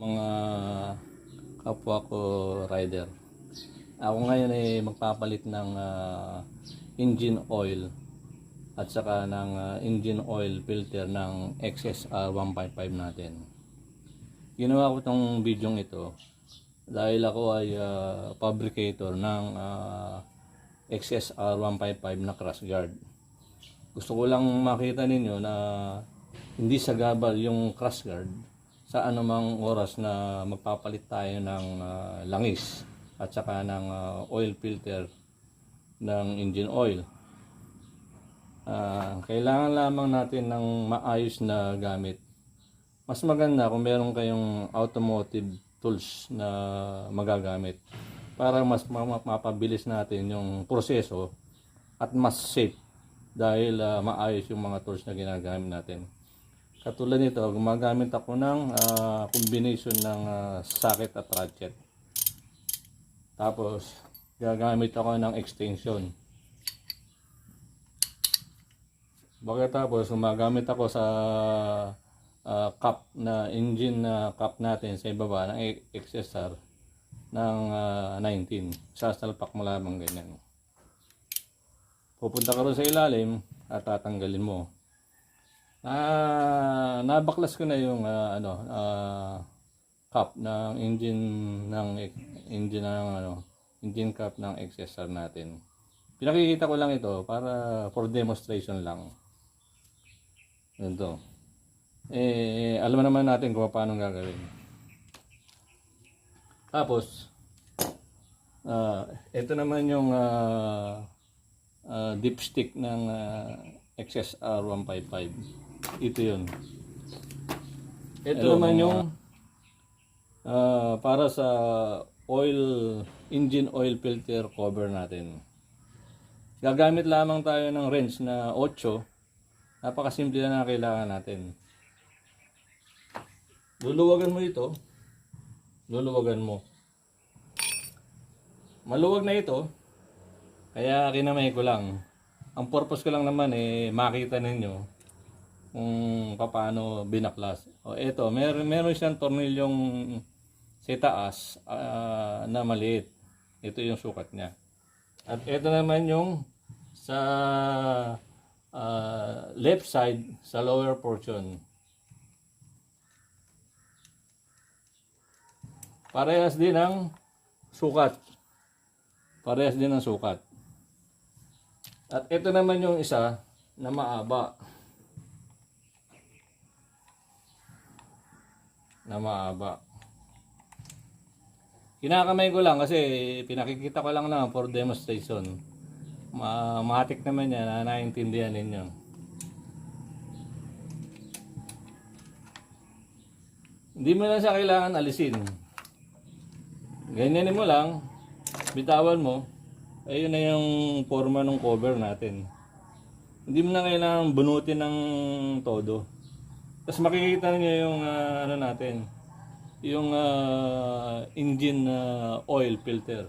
Mga kapwa ko rider. Ako ngayon ay magpapalit ng engine oil at saka ng engine oil filter ng XSR 155 natin. Ginawa ko itong video ito dahil ako ay fabricator ng XSR 155 na crash guard. Gusto ko lang makita ninyo na hindi sagabal yung crash guard sa anumang oras na magpapalit tayo ng langis at saka ng oil filter ng engine oil. Kailangan lamang natin ng maayos na gamit. Mas maganda kung meron kayong automotive tools na magagamit para mas mapabilis natin yung proseso at mas safe dahil maayos yung mga tools na ginagamit natin. Katulad nito, gumagamit ako ng combination ng socket at ratchet. Tapos, gagamit ako ng extension. Pagkatapos, gumagamit ako sa cap na engine na cap natin sa ibaba ng XSR ng 19. Sasalpak mo lamang ganyan. Pupunta ka rin sa ilalim at tatanggalin mo. Nabaklas ko na yung cap ng engine cap ng XSR natin. Pinakikita ko lang ito para for demonstration lang. Ito. Alam naman natin kung paano gagawin. Tapos ito naman yung dipstick ng XSR 155. Ito yun. Ito naman yung para sa engine oil filter cover natin. Gagamit lamang tayo ng wrench na 8. Napakasimple na kailangan natin. Luluwagan mo ito. Luluwagan mo. Maluwag na ito. Kaya kinamay ko lang. Ang purpose ko lang naman makita ninyo kung paano binaklas. O ito, meron siyang tornilyong sa taas na maliit. Ito yung sukat niya. At ito naman yung sa left side sa lower portion. Parehas din ang sukat. Parehas din ang sukat. At ito naman yung isa na maaba. Kinakamay ko lang kasi pinakikita ko lang naman for demonstration. Matik naman yan na naiintindihan ninyo. Hindi mo lang siya kailangan alisin. Ganyanin mo lang, bitawan mo, ayun na yung forma ng cover natin. Hindi mo na kailangan bunutin ng todo. Tapos makikita niyo yung natin, yung engine oil filter.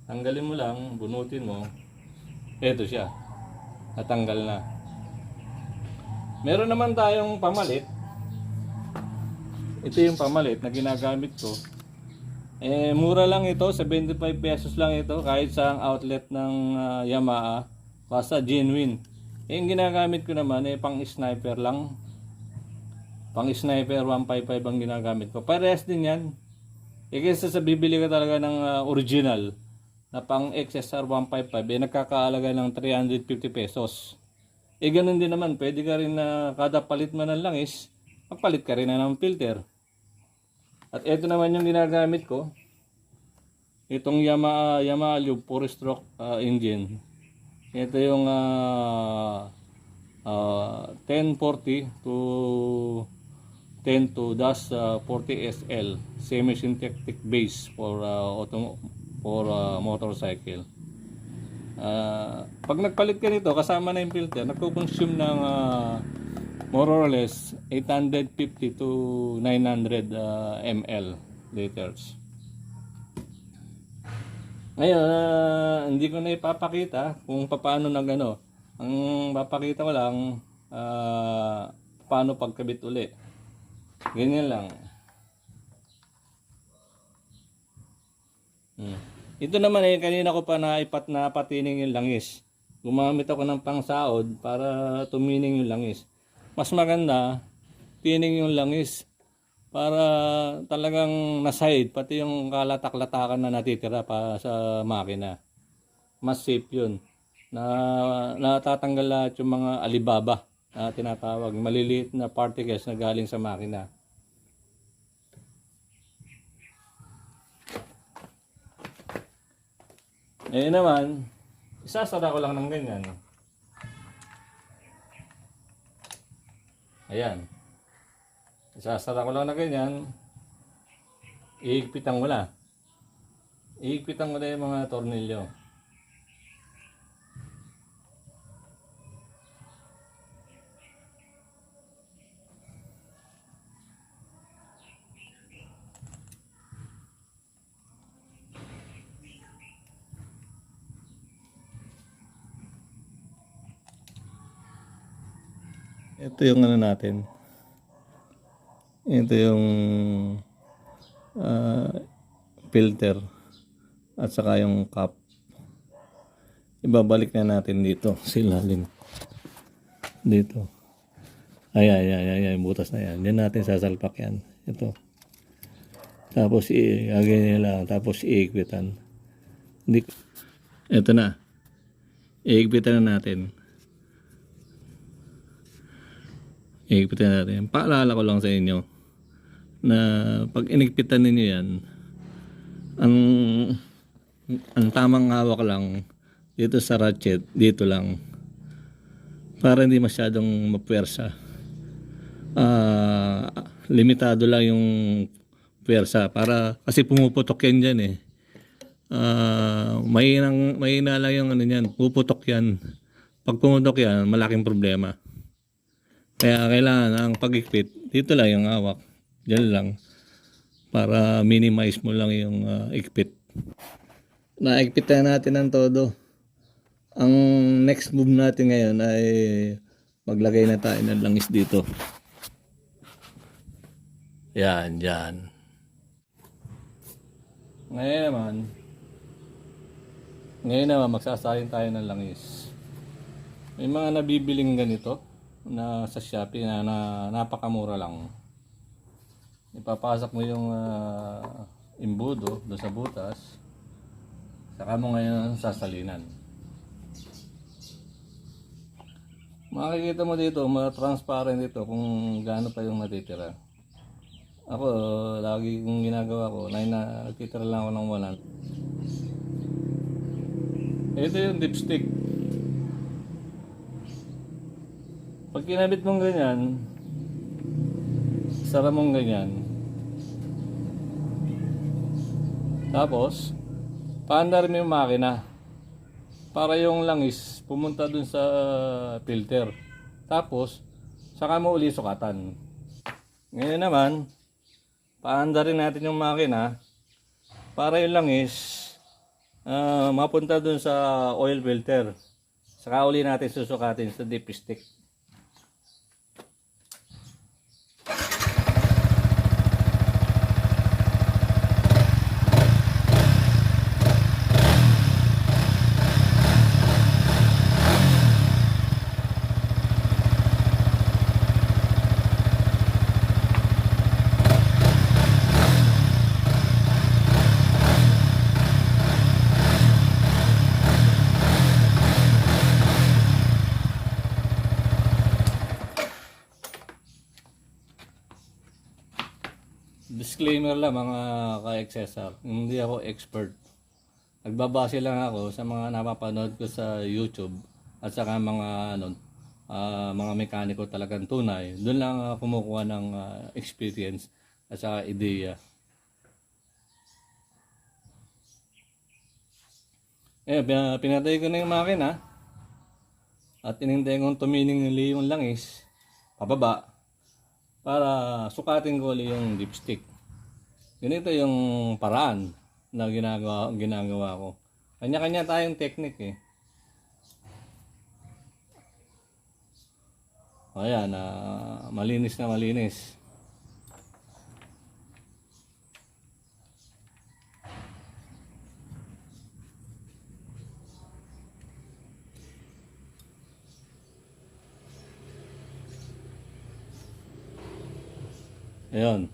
Tanggalin mo lang, bunutin mo. Ito siya. Natanggal na. Meron naman tayong pamalit. Ito yung pamalit na ginagamit ko. Mura lang ito, 75 pesos lang ito kahit sa outlet ng Yamaha. Basta genuine. Yung ginagamit ko naman pang sniper lang. Pang sniper 155 ang ginagamit ko. Parehas din yan. Kaysa sa bibili ka talaga ng original na pang XSR 155, nagkakaalaga ng 350 pesos. Ganun din naman, pwede ka rin na kada palit mo ng langis, magpalit ka rin na ng filter. At ito naman yung ginagamit ko. Itong Yamaha Lube 4-stroke engine. Ito yung 1040 to 10-40 SL semi-synthetic base for motorcycle. Pag nagpalit ka nito kasama na yung filter, nagko-consume ng more or less 850 to 900 ml liters. Ngayon, hindi ko na ipapakita kung paano nagano. Ang papakita ko lang paano pagkabit uli. Ganyan lang. Ito naman kanina ko pa napatining yung langis. Gumamit ako ng pangsaod para tumining yung langis. Mas maganda, tining yung langis para talagang naside, pati yung kalatak-latakan na natitira pa sa makina. Mas safe yun. Natatanggal lahat yung mga alibaba na tinatawag, maliliit na particles na galing sa makina. Naman, isasara ko lang ng ganyan. Ayan. Isasara ko lang na ganyan. Iigpitan ko na. Iigpitan ko na yung mga tornilyo. Ito yung ano natin. Ito yung filter at saka yung cap. Ibabalik na natin dito sa ilalim. Dito. Ay, butas na yan. Diyan natin sasalpak yan. Ito. Tapos gagawin nila. Tapos iigpitan. Ito na. Iigpitan na natin. Iigpitan natin. Paalala ko lang sa inyo na pag inigpitan ninyo yan, ang tamang hawak lang dito sa ratchet, dito lang, para hindi masyadong mapuwersa. Limitado lang yung puwersa para kasi pumuputok yan dyan eh. Mahina lang yung ano yan, puputok yan. Pag pumutok yan, malaking problema. Kaya kailangan ang pag-ikpit, dito lang yung hawak. Diyan lang. Para minimize mo lang yung ikpit. Naikpit na natin ang todo. Ang next move natin ngayon ay maglagay na tayo ng langis dito. Yan, dyan. Ngayon naman magsasayin tayo ng langis. May mga nabibiling ganito na sa Shopee na napakamura lang. Ipapasok mo yung imbudo doon sa butas, saka mo ngayon sasalinan. Makikita mo dito, transparent ito kung gaano pa yung natitira. Ako, lagi kong ginagawa ko, natitira lang ako ng 100. Ito yung dipstick. Pag kinabit mong ganyan, sara mong ganyan. Tapos, paandar mo yung makina para yung langis pumunta dun sa filter. Tapos, saka mo uli sukatan. Ngayon naman, paandarin natin yung makina para yung langis mapunta dun sa oil filter. Saka uli natin susukatin sa dipstick. Disclaimer lang mga ka-XSR, hindi ako expert. Nagbabase lang ako sa mga napapanood ko sa YouTube at saka mga mekaniko talagang tunay. Doon lang kumukuha ng experience at saka ideya. Pinatay ko na yung makina at inintay kong tumining yung langis pababa para sukatin ko ulit yung dipstick. Ganito yung paraan na ginagawa ko. Kanya-kanya tayong technique eh. Ayan, malinis na malinis. Ayun.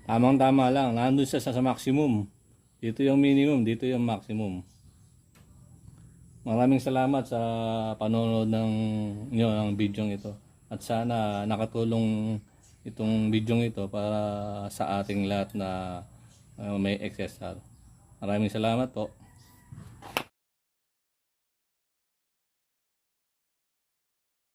Tamang-tama lang. Nandun siya sa maximum. Dito yung minimum, dito yung maximum. Maraming salamat sa panonood ng video ito. At sana nakatulong itong video ito para sa ating lahat na may XSR. Maraming salamat po.